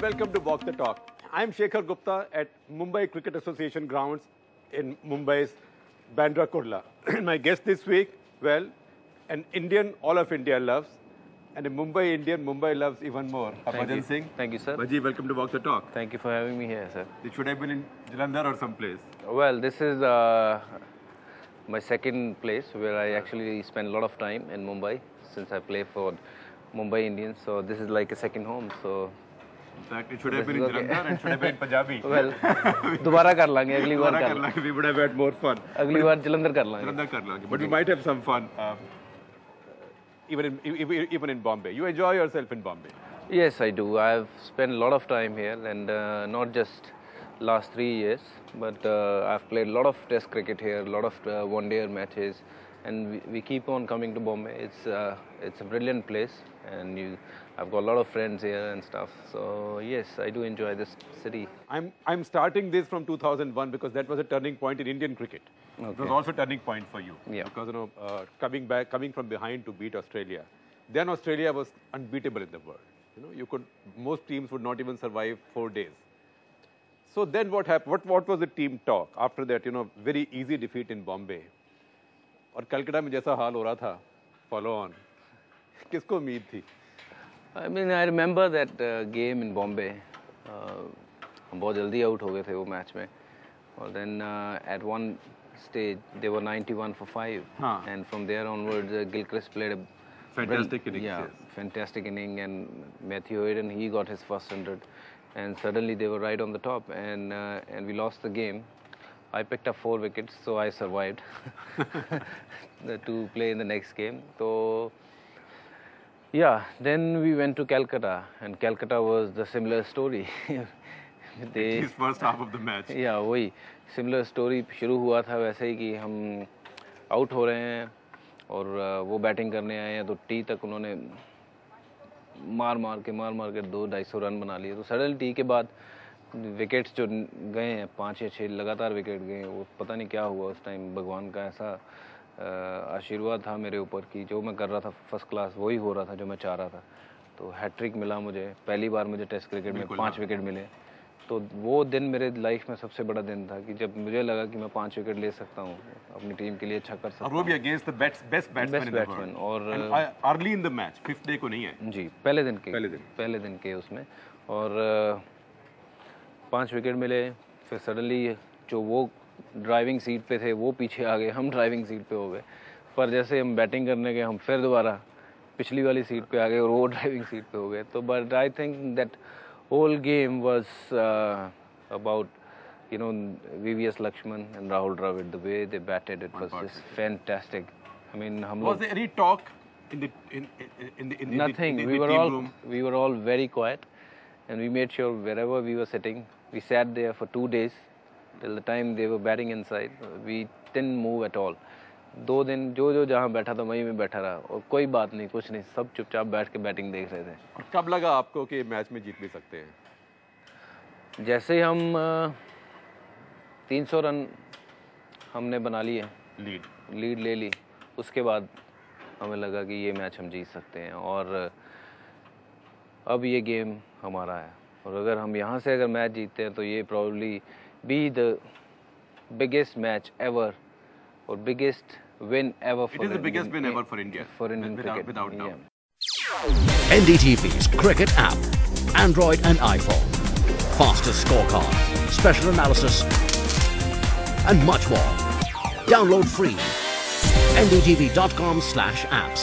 welcome to Walk the Talk. I'm Shekhar Gupta at Mumbai Cricket Association grounds in Mumbai's Bandra Kurla. My guest this week, well, an Indian all of India loves, and a Mumbai Indian Mumbai loves even more. Harbhajan Singh. Thank you, sir. Bhaji, welcome to Walk the Talk. Thank you for having me here, sir. It should have been in Jalandhar or someplace. Well, this is my second place where I actually spend a lot of time in Mumbai since I play for Mumbai Indians. So this is like a second home. So in fact, it should have been in Jalandhar and should have been in Punjabi. Well, दोबारा कर लांगे अगली बार कर लांगे. We would have had more fun. अगली बार जलंधर कर लांगे. Jalandhar कर लांगे. But we might have some fun. Even in Bombay. You enjoy yourself in Bombay? Yes, I do. I've spent a lot of time here, and not just last 3 years, but I've played a lot of Test cricket here, a lot of one-day matches, and we keep on coming to Bombay. It's a brilliant place, and I've got a lot of friends here and stuff. So yes, I do enjoy this city. I'm starting this from 2001 because that was a turning point in Indian cricket. Okay. It was also a turning point for you. Yeah. Because coming from behind to beat Australia. Then Australia was unbeatable in the world. Most teams would not even survive 4 days. So then what happened? What was the team talk after that? Very easy defeat in Bombay. और कलकत्ता में जैसा हाल हो रहा था, follow on. किसको उम्मीद थी? I mean, I remember that game in Bombay. हम बहुत जल्दी out हो गए थे वो match में. और then at one stage they were 91 for 5, and from there onwards Gilchrist played a fantastic inning. Yeah, yes. Fantastic inning, and Matthew Hayden, he got his first 100, and suddenly they were right on the top, and we lost the game. I picked up 4 wickets, so I survived to play in the next game. So yeah, then we went to Calcutta, and Calcutta was the similar story. His first half of the match. Yeah, वही similar story शुरू हुआ था वैसे ही कि हम out हो रहे हैं और वो बैटिंग करने आए हैं, तो टी तक उन्होंने मार के 200-250 रन बना लिए. तो सडनली टी के बाद विकेट्स जो गए हैं 5 या 6 लगातार विकेट गए, वो पता नहीं क्या हुआ उस टाइम. भगवान का ऐसा आशीर्वाद था मेरे ऊपर कि जो मैं कर रहा था फर्स्ट क्लास वही हो रहा था जो मैं चाह रहा था. तो हैट्रिक मिला मुझे, पहली बार मुझे टेस्ट क्रिकेट में 5 विकेट मिले. तो वो दिन मेरे लाइफ में सबसे बड़ा दिन था कि जब मुझे लगा कि मैं 5 विकेट ले सकता हूँ, अपनी टीम के लिए अच्छा कर सकता हूँ. और वो भी अगेंस्ट द बेस्ट बैट्समैन. और early in the match, 5th day को नहीं है जी, पहले दिन के उसमें. और 5 विकेट मिले. फिर सडनली जो वो ड्राइविंग सीट पे थे वो पीछे आ गए, हम ड्राइविंग सीट पे हो गए. पर जैसे हम बैटिंग करने गए, हम फिर दोबारा पिछली वाली सीट पे आ गए और वो ड्राइविंग सीट पे हो गए. तो but I think that whole game was about VVS Lakshman and Rahul Dravid. The way they batted, it was just fantastic. I mean, was there any talk in the nothing. In we the were team all room? We were all very quiet, and we made sure wherever we were sitting, we sat there for 2 days till the time they were batting inside. We didn't move at all. 2 दिन जो जहाँ बैठा था वहीं में बैठा रहा, और कोई बात नहीं, कुछ नहीं, सब चुपचाप बैठ के बैटिंग देख रहे थे. और कब लगा आपको कि मैच में जीत भी सकते हैं? जैसे ही हम 300 रन हमने बना लिए, लीड ले ली, उसके बाद हमें लगा कि ये मैच हम जीत सकते हैं और अब ये गेम हमारा है. और अगर हम यहाँ से अगर मैच जीतते हैं तो ये probably be the biggest match ever or biggest win ever for It is the biggest win ever for India. For Indian cricket. Without doubt. Yeah. NDTV's Cricket app. Android and iPhone. Fastest scorecard. Special analysis. And much more. Download free. ndtv.com/apps.